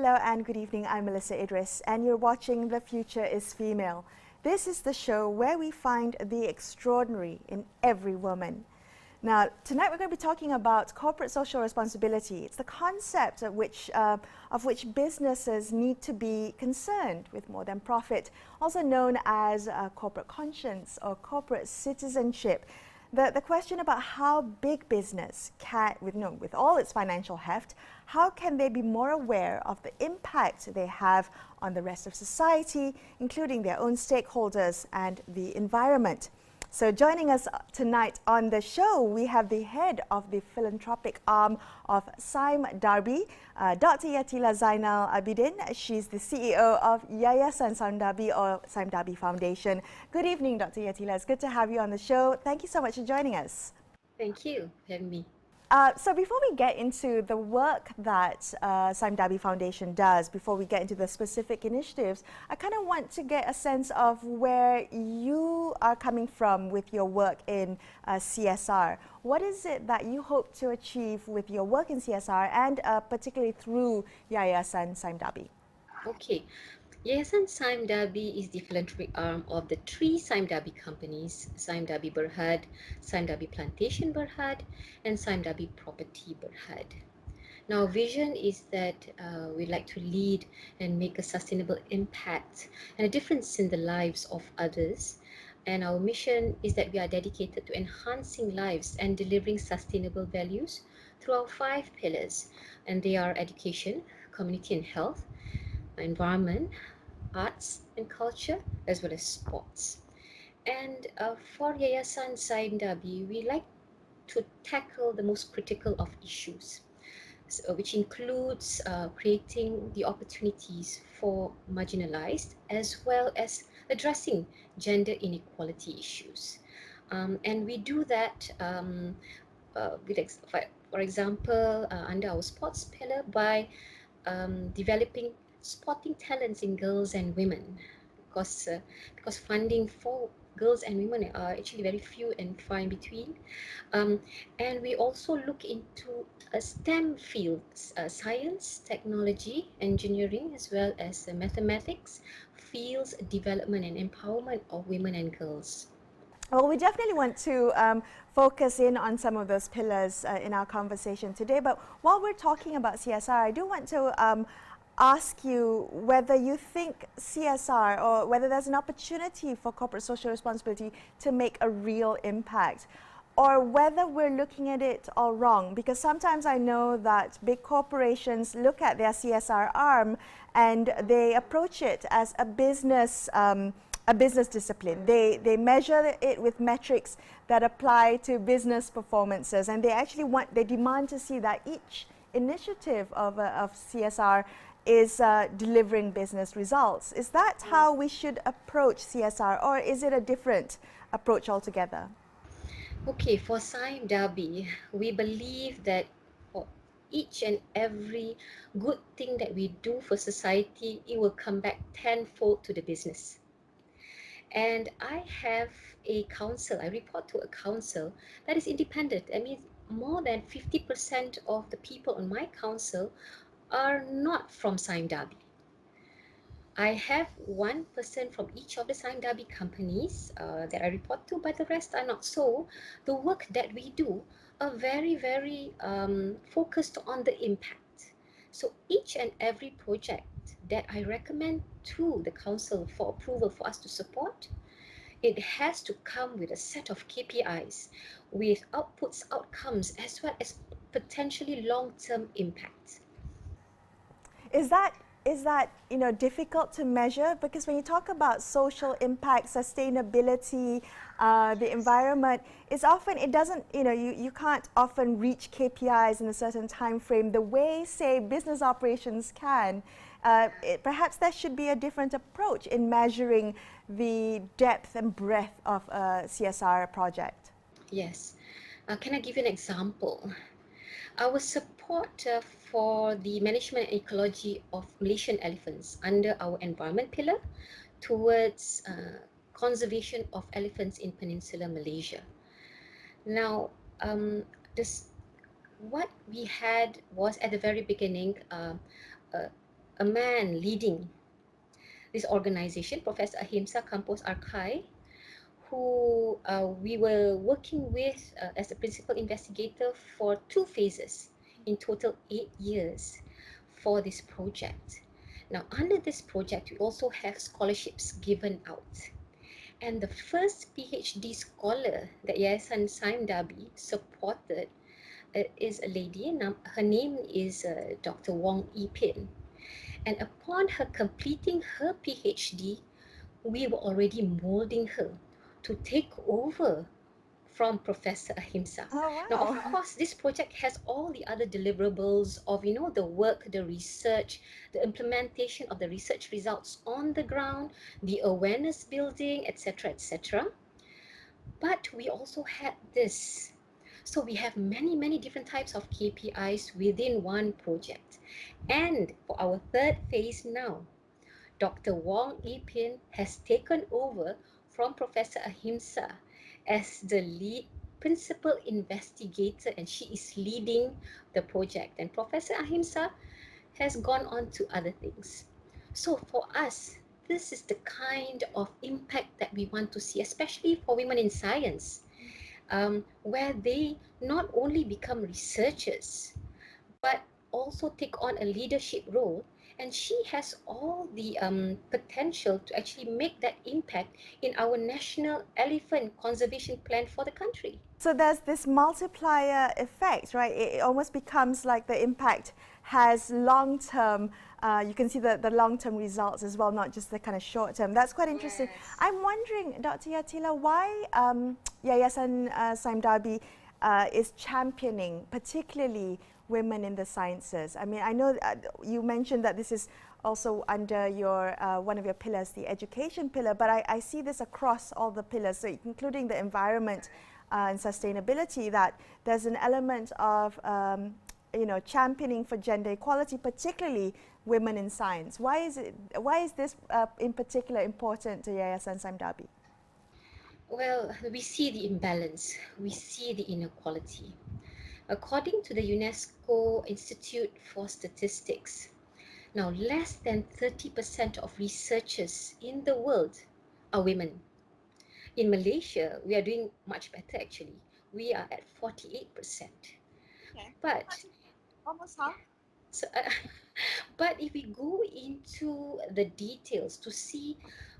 Hello and good evening, I'm Melisa Idris and you're watching The Future is Female. This is the show where we find the extraordinary in every woman. Now, tonight we're going to be talking about corporate social responsibility. It's the concept of which businesses need to be concerned with more than profit, also known as corporate conscience or corporate citizenship. The question about how big business can, with all its financial heft, how can they be more aware of the impact they have on the rest of society, including their own stakeholders and the environment. So joining us tonight on the show, we have the head of the philanthropic arm of Sime Darby, Dr Yatela Zainal Abidin. She's the CEO of Yayasan Sime Darby or Sime Darby Foundation. Good evening, Dr Yatela. It's good to have you on the show. Thank you so much for joining us. Thank you for having me. So before we get into the work that Sime Darby Foundation does, before we get into the specific initiatives, I kind of want to get a sense of where you are coming from with your work in CSR. What is it that you hope to achieve with your work in CSR and particularly through Yayasan Sime Darby? Okay, Yayasan Sime Darby is the philanthropic arm of the three Sime Darby companies, Sime Darby Berhad, Sime Darby Plantation Berhad, and Sime Darby Property Berhad. Now, our vision is that we like to lead and make a sustainable impact and a difference in the lives of others. And our mission is that we are dedicated to enhancing lives and delivering sustainable values through our 5 pillars. And they are education, community and health, environment, arts and culture, as well as sports. And for Yayasan Sime Darby, we like to tackle the most critical of issues, which includes creating the opportunities for marginalized as well as addressing gender inequality issues. And we do that for example, under our sports pillar by developing sporting talents in girls and women, because funding for girls and women are actually very few and far in between. And we also look into STEM fields, science, technology, engineering, as well as mathematics, fields development and empowerment of women and girls. Well, we definitely want to focus in on some of those pillars in our conversation today. But while we're talking about CSR, I do want to ask you whether you think CSR or whether there's an opportunity for corporate social responsibility to make a real impact, or whether we're looking at it all wrong. Because sometimes I know that big corporations look at their CSR arm and they approach it as a business discipline. They measure it with metrics that apply to business performances, and they demand to see that each initiative of CSR is delivering business results. Is that how we should approach CSR, or is it a different approach altogether? Okay, for Sime Darby, we believe that for each and every good thing that we do for society, it will come back tenfold to the business. And I have a council, I report to a council that is independent. I mean, more than 50% of the people on my council are not from Sime Darby. I have one person from each of the Sime Darby companies that I report to, but the rest are not. So the work that we do are very, very focused on the impact. So each and every project that I recommend to the council for approval for us to support, it has to come with a set of KPIs with outputs, outcomes, as well as potentially long-term impact. Is that difficult to measure? Because when you talk about social impact, sustainability, the environment, you can't often reach KPIs in a certain time frame the way, say, business operations can. Perhaps there should be a different approach in measuring the depth and breadth of a CSR project. Yes. Can I give you an example? Our support for the management and ecology of Malaysian elephants under our environment pillar towards conservation of elephants in Peninsular Malaysia. Now, this what we had was at the very beginning a man leading this organization, Professor Ahimsa Campos Arkai, who we were working with as a principal investigator for 2 phases, in total 8 years for this project. Now, under this project, we also have scholarships given out. And the first PhD scholar that Yayasan Sime Darby supported is a lady. Her name is Dr. Wong Ipin. And upon her completing her PhD, we were already molding her to take over from Professor Ahimsa. Oh, Now, of wow. course, this project has all the other deliverables of, the work, the research, the implementation of the research results on the ground, the awareness building, etc., etc. But we also had this. So we have many, many different types of KPIs within one project. And for our third phase now, Dr. Wong Ipin has taken over from Professor Ahimsa as the lead principal investigator, and she is leading the project. And Professor Ahimsa has gone on to other things. So for us, this is the kind of impact that we want to see, especially for women in science, where they not only become researchers, but also take on a leadership role. And she has all the potential to actually make that impact in our national elephant conservation plan for the country. So there's this multiplier effect, right? It almost becomes like the impact has long-term, you can see the long-term results as well, not just the kind of short-term. That's quite interesting. Yes. I'm wondering, Dr. Yatela, why Yayasan Sime Darby is championing particularly women in the sciences. I mean, I know you mentioned that this is also under your one of your pillars, the education pillar, but I see this across all the pillars, so including the environment and sustainability, that there's an element of championing for gender equality, particularly women in science. Why is this in particular important to Yayasan Sime Darby? Well, we see the imbalance, we see the inequality. According to the UNESCO Institute for Statistics, now less than 30% of researchers in the world are women. In Malaysia, we are doing much better actually. We are at 48%. Okay. But Almost half. so, but if we go into the details to see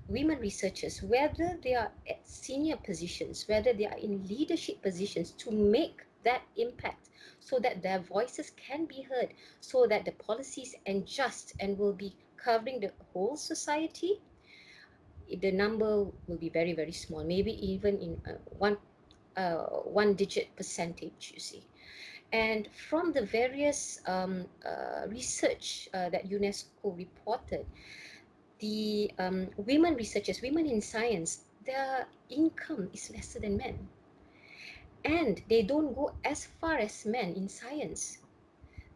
women researchers, whether they are at senior positions, whether they are in leadership positions, to make that impact so that their voices can be heard, so that the policies adjust and will be covering the whole society, the number will be very, very small, maybe even in one digit percentage, you see. And from the various research that UNESCO reported, the women researchers, women in science, their income is lesser than men. And they don't go as far as men in science.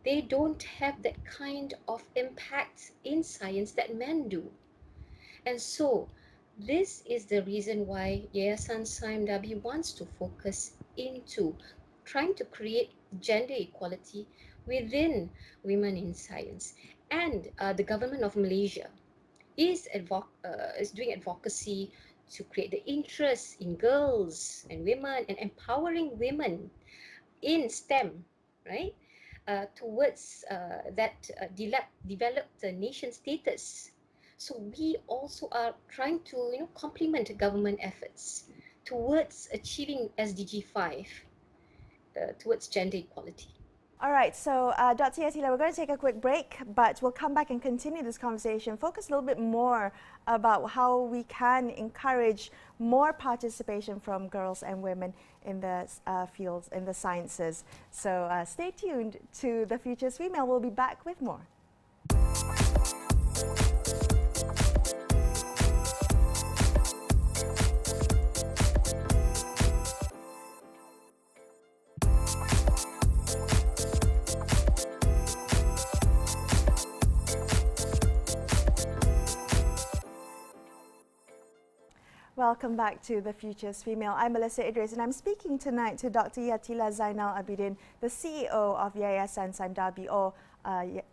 They don't have that kind of impact in science that men do. And so, this is the reason why Yayasan Sime Darby wants to focus into trying to create gender equality within women in science. And the government of Malaysia is doing advocacy to create the interest in girls and women and empowering women in STEM, right? Towards that developed nation status. So we also are trying to complement government efforts towards achieving SDG 5, towards gender equality. All right, so Dr. Yatela, we're going to take a quick break, but we'll come back and continue this conversation, focus a little bit more about how we can encourage more participation from girls and women in the fields, in the sciences. So stay tuned to The Future's Female. We'll be back with more. Welcome back to The Future's Female. I'm Melisa Idris, and I'm speaking tonight to Dr. Yatela Zainal Abidin, the CEO of Yayasan Sime Darby, or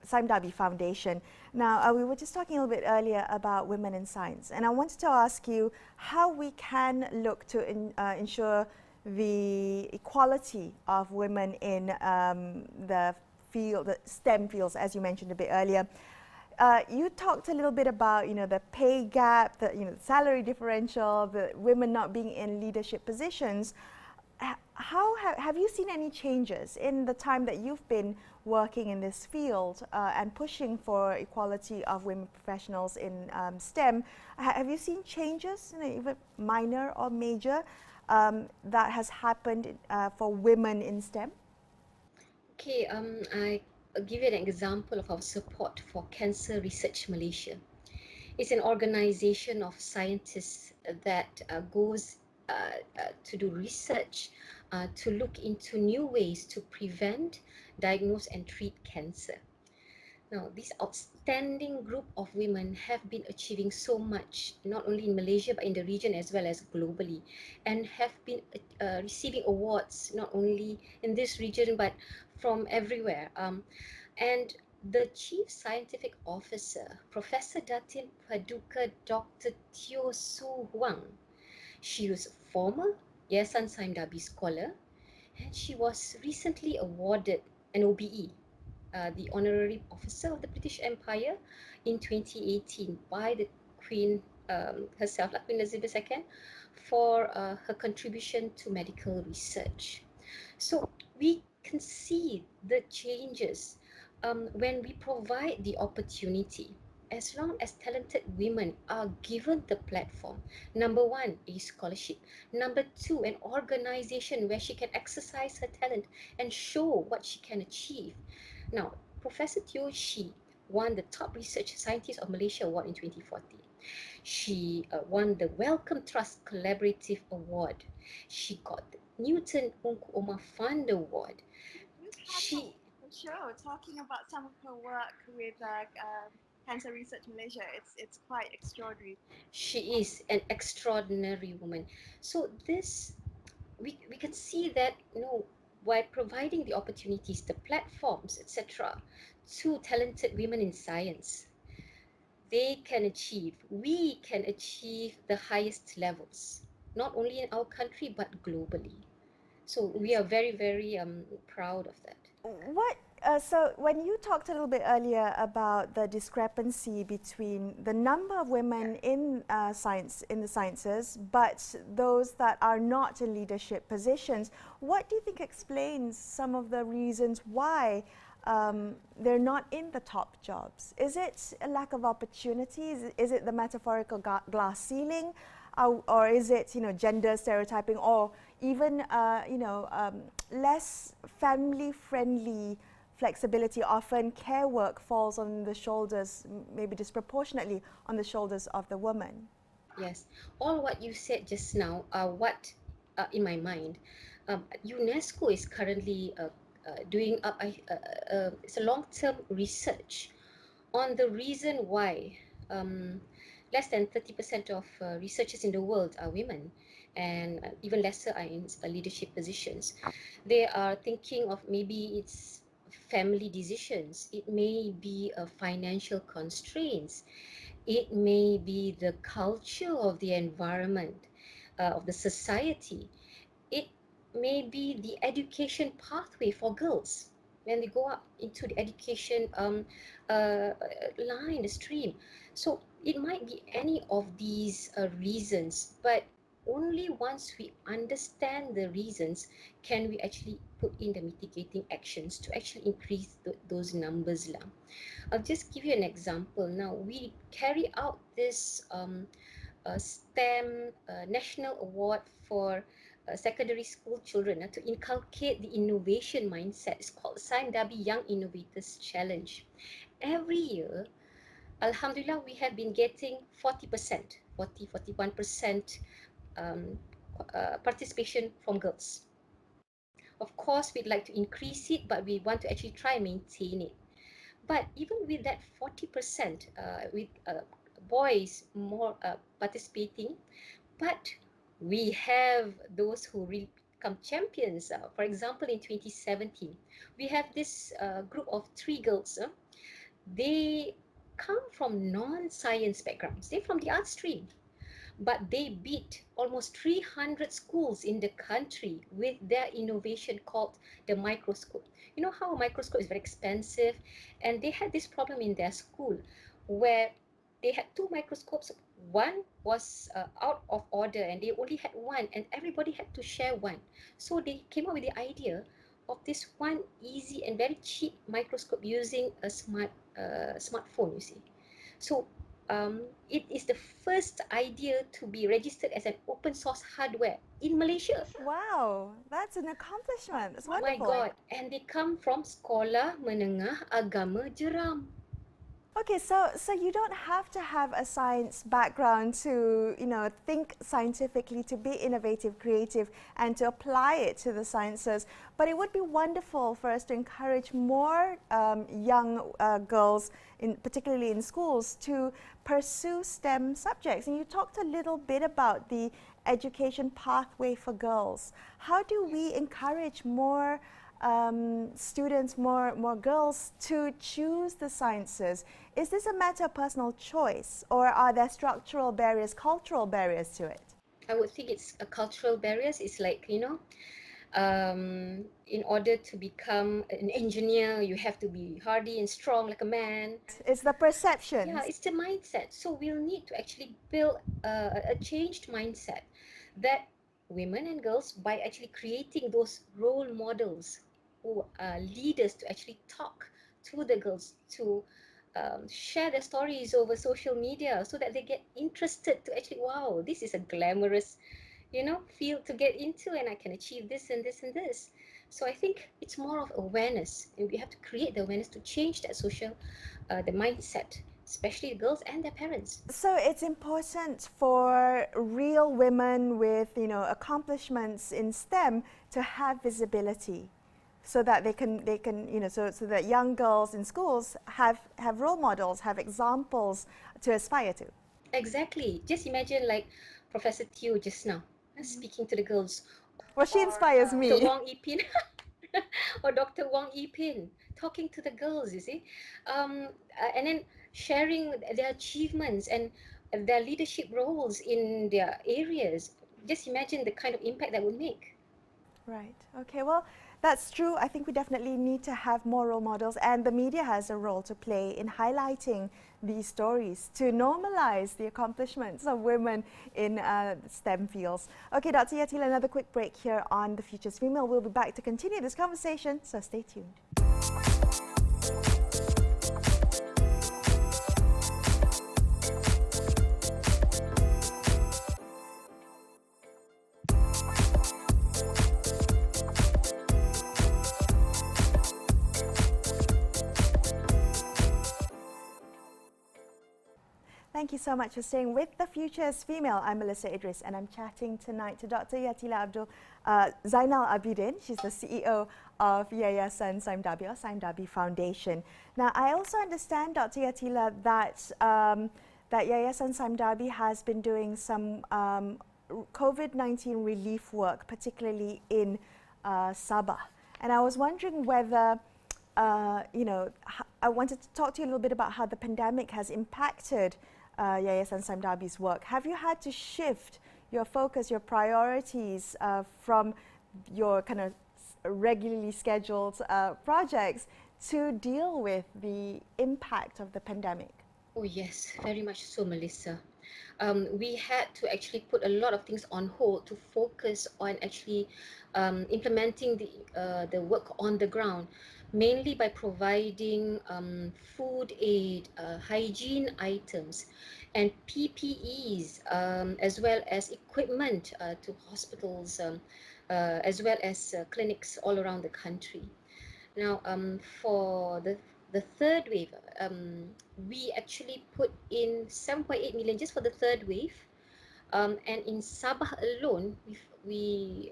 Sime Darby Foundation. Now, we were just talking a little bit earlier about women in science, and I wanted to ask you how we can look to ensure the equality of women in the field, the STEM fields, as you mentioned a bit earlier. You talked a little bit about, the pay gap, the, the salary differential, the women not being in leadership positions. How have you seen any changes in the time that you've been working in this field and pushing for equality of women professionals in STEM? Have you seen changes, even minor or major, that has happened for women in STEM? Okay, I'll give you an example of our support for Cancer Research Malaysia. It's an organization of scientists that goes to do research to look into new ways to prevent, diagnose, and treat cancer. Now, this outstanding group of women have been achieving so much, not only in Malaysia, but in the region as well as globally, and have been receiving awards, not only in this region, but from everywhere. And the Chief Scientific Officer, Professor Datin Paduka Dr. Teo Su Huang, she was a former Yayasan Sime Darby scholar, and she was recently awarded an OBE, the Honorary Officer of the British Empire, in 2018 by the Queen herself, like Queen Elizabeth II, for her contribution to medical research. So we can see the changes when we provide the opportunity. As long as talented women are given the platform, number one, a scholarship. Number two, an organization where she can exercise her talent and show what she can achieve. Now, Professor Teo Shi won the Top Research Scientist of Malaysia Award in 2014. She won the Wellcome Trust Collaborative Award. She got the Newton Ungku Omar Fund Award. She show talking about some of her work with Cancer Research Malaysia. It's quite extraordinary. She is an extraordinary woman. So this, we can see that, by providing the opportunities, the platforms, etc., to talented women in science, we can achieve the highest levels, not only in our country but globally. So we are very, very proud of that. So when you talked a little bit earlier about the discrepancy between the number of women in science, in the sciences, but those that are not in leadership positions, what do you think explains some of the reasons why they're not in the top jobs? Is it a lack of opportunities? Is it the metaphorical glass ceiling? Or is it, gender stereotyping, or even, less family-friendly flexibility? Often care work falls on the shoulders, maybe disproportionately on the shoulders of the woman. Yes, all what you said just now are what, in my mind, UNESCO is currently doing it's a long-term research on the reason why less than 30% of researchers in the world are women, and even lesser are in leadership positions. They are thinking of maybe it's family decisions, it may be financial constraints, it may be the culture of the environment, of the society. It may be the education pathway for girls when they go up into the education line, the stream. So it might be any of these reasons, but only once we understand the reasons can we actually put in the mitigating actions to actually increase those numbers. I'll just give you an example. Now, we carry out this STEM National Award for secondary school children to inculcate the innovation mindset. It's called Sime Darby Young Innovators Challenge. Every year, Alhamdulillah, we have been getting 40%, 41% participation from girls. Of course, we'd like to increase it, but we want to actually try and maintain it. But even with that 40%, with boys more participating, but we have those who become champions. For example, in 2017, we have this group of three girls. They come from non-science backgrounds. They're from the art stream, but they beat almost 300 schools in the country with their innovation called the microscope. You know how a microscope is very expensive, and they had this problem in their school where they had two microscopes. One was out of order and they only had one, and everybody had to share one. So they came up with the idea of this one easy and very cheap microscope using a smartphone, you see. So it is the first idea to be registered as an open source hardware in Malaysia. Wow, that's an accomplishment. It's My wonderful. God. And they come from Sekolah Menengah Agama Jeram. Okay, so you don't have to have a science background to, think scientifically, to be innovative, creative, and to apply it to the sciences. But it would be wonderful for us to encourage more young girls, particularly in schools, to pursue STEM subjects. And you talked a little bit about the education pathway for girls. How do we encourage more students, more girls to choose the sciences? Is this a matter of personal choice, or are there structural barriers, cultural barriers to it? I would think it's a cultural barriers. It's like, in order to become an engineer, you have to be hardy and strong like a man. It's the perceptions. Yeah, it's the mindset. So we'll need to actually build a changed mindset that women and girls, by actually creating those role models who are leaders to actually talk to the girls, to share their stories over social media so that they get interested to actually, wow, this is a glamorous, field to get into, and I can achieve this and this and this. So I think it's more of awareness, and we have to create the awareness to change that the mindset, especially girls and their parents. So it's important for real women with, accomplishments in STEM to have visibility, so that they can, so that young girls in schools have role models, have examples to aspire to. Exactly. Just imagine like Professor Teo just now speaking to the girls. Well, she inspires me. Dr. Wong Ipin or Dr. Wong Ipin talking to the girls, you see, and then sharing their achievements and their leadership roles in their areas. Just imagine the kind of impact that would make. Right. Okay. Well, that's true. I think we definitely need to have more role models, and the media has a role to play in highlighting these stories to normalize the accomplishments of women in STEM fields. Okay, Dr. Yatela, another quick break here on The Future's Female. We'll be back to continue this conversation, so stay tuned. Thank you so much for staying with The Future is Female. I'm Melisa Idris, and I'm chatting tonight to Dr. Yatela Zainal Abidin. She's the CEO of Yayasan Sime Darby, or Sime Darby Foundation. Now, I also understand, Dr. Yatela, that that Yayasan Sime Darby has been doing some COVID-19 relief work, particularly in Sabah. And I was wondering whether, I wanted to talk to you a little bit about how the pandemic has impacted Yayasan Sime Darby's work. Have you had to shift your focus, your priorities from your kind of regularly scheduled projects to deal with the impact of the pandemic? Oh yes, very much so, Melissa. We had to actually put a lot of things on hold to focus on actually implementing the work on the ground, mainly by providing food aid, hygiene items, and PPEs, as well as equipment to hospitals, as well as clinics all around the country. Now, for the third wave, we actually put in 7.8 million just for the third wave. And in Sabah alone, we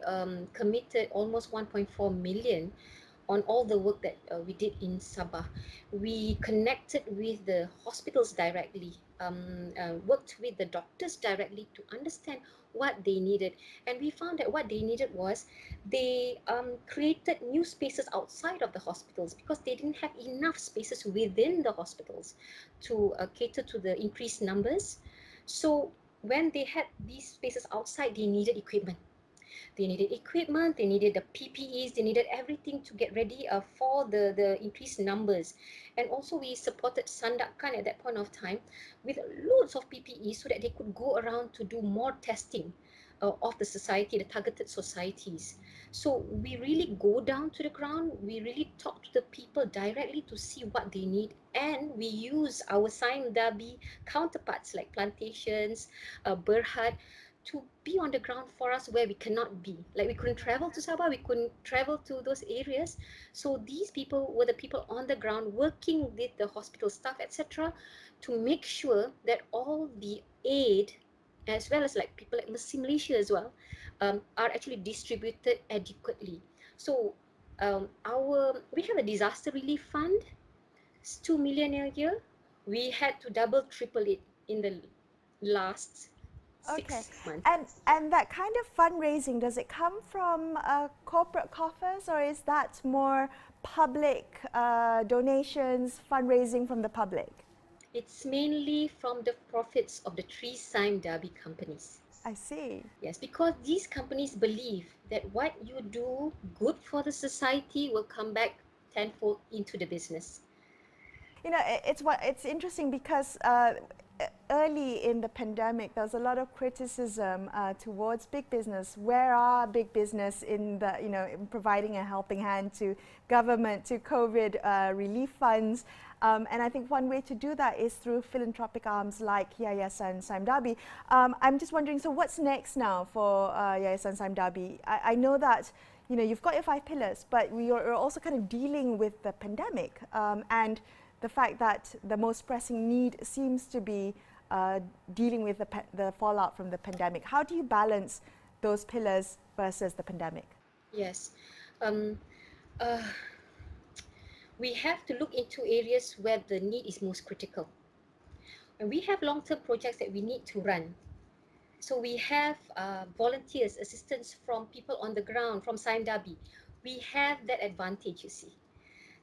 committed almost 1.4 million on all the work that we did in Sabah. We connected with the hospitals directly worked with the doctors directly to understand what they needed. And we found that what they needed was they created new spaces outside of the hospitals because they didn't have enough spaces within the hospitals to cater to the increased numbers. So when they had these spaces outside, they needed equipment. They needed equipment, they needed the PPEs, they needed everything to get ready for the increased numbers. And also we supported Sandakan at that point of time with loads of PPEs so that they could go around to do more testing of the society, the targeted societies. So we really go down to the ground, we really talk to the people directly to see what they need, and we use our Sime Darby counterparts like plantations, Berhad, to be on the ground for us where we cannot be. Like we couldn't travel to Sabah, we couldn't travel to those areas. So these people were the people on the ground working with the hospital staff, etc., to make sure that all the aid, as well as like people like Malaysia as well, are actually distributed adequately. So we have a disaster relief fund. It's 2 million a year. We had to double, triple it in the last Okay, 6 months. and that kind of fundraising, does it come from corporate coffers, or is that more public donations, fundraising from the public? It's mainly from the profits of the three Sime Darby companies. I see. Yes, because these companies believe that what you do good for the society will come back tenfold into the business. You know, it's interesting because early in the pandemic, there was a lot of criticism towards big business. Where are big business in the, you know, in providing a helping hand to government, to COVID relief funds? And I think one way to do that is through philanthropic arms like Yayasan Sime Darby. I'm just wondering, so what's next now for Yayasan Sime Darby? I know that, you know, you've got your 5 pillars, but you're also kind of dealing with the pandemic and the fact that the most pressing need seems to be dealing with the fallout from the pandemic. How do you balance those pillars versus the pandemic? Yes. We have to look into areas where the need is most critical. And we have long-term projects that we need to run. So we have volunteers, assistance from people on the ground, from Sime Darby. We have that advantage, you see,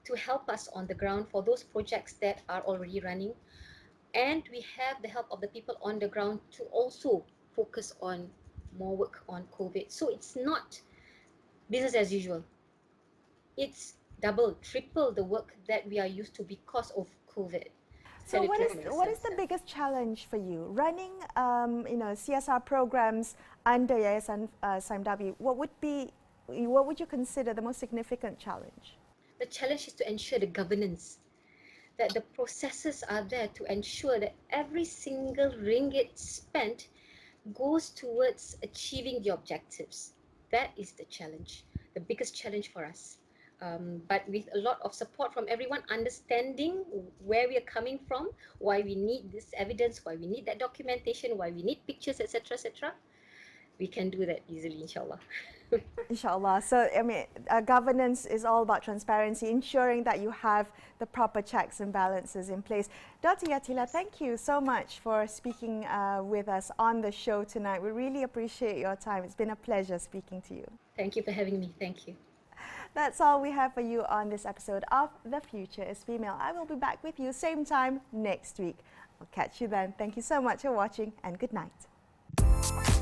to help us on the ground for those projects that are already running. And we have the help of the people on the ground to also focus on more work on COVID. So it's not business as usual. It's double, triple the work that we are used to because of COVID. So what is the biggest challenge for you running you know, CSR programs under Yayasan Sime Darby? What would you consider the most significant challenge? The challenge is to ensure the governance, that the processes are there to ensure that every single ringgit spent goes towards achieving the objectives. That is the challenge, the biggest challenge for us. But with a lot of support from everyone, understanding where we are coming from, why we need this evidence, why we need that documentation, why we need pictures, etc., etc., we can do that easily, inshallah. Inshallah. So, I mean, governance is all about transparency, ensuring that you have the proper checks and balances in place. Dr. Yatela, thank you so much for speaking with us on the show tonight. We really appreciate your time. It's been a pleasure speaking to you. Thank you for having me. Thank you. That's all we have for you on this episode of The Future is Female. I will be back with you same time next week. I'll catch you then. Thank you so much for watching and good night.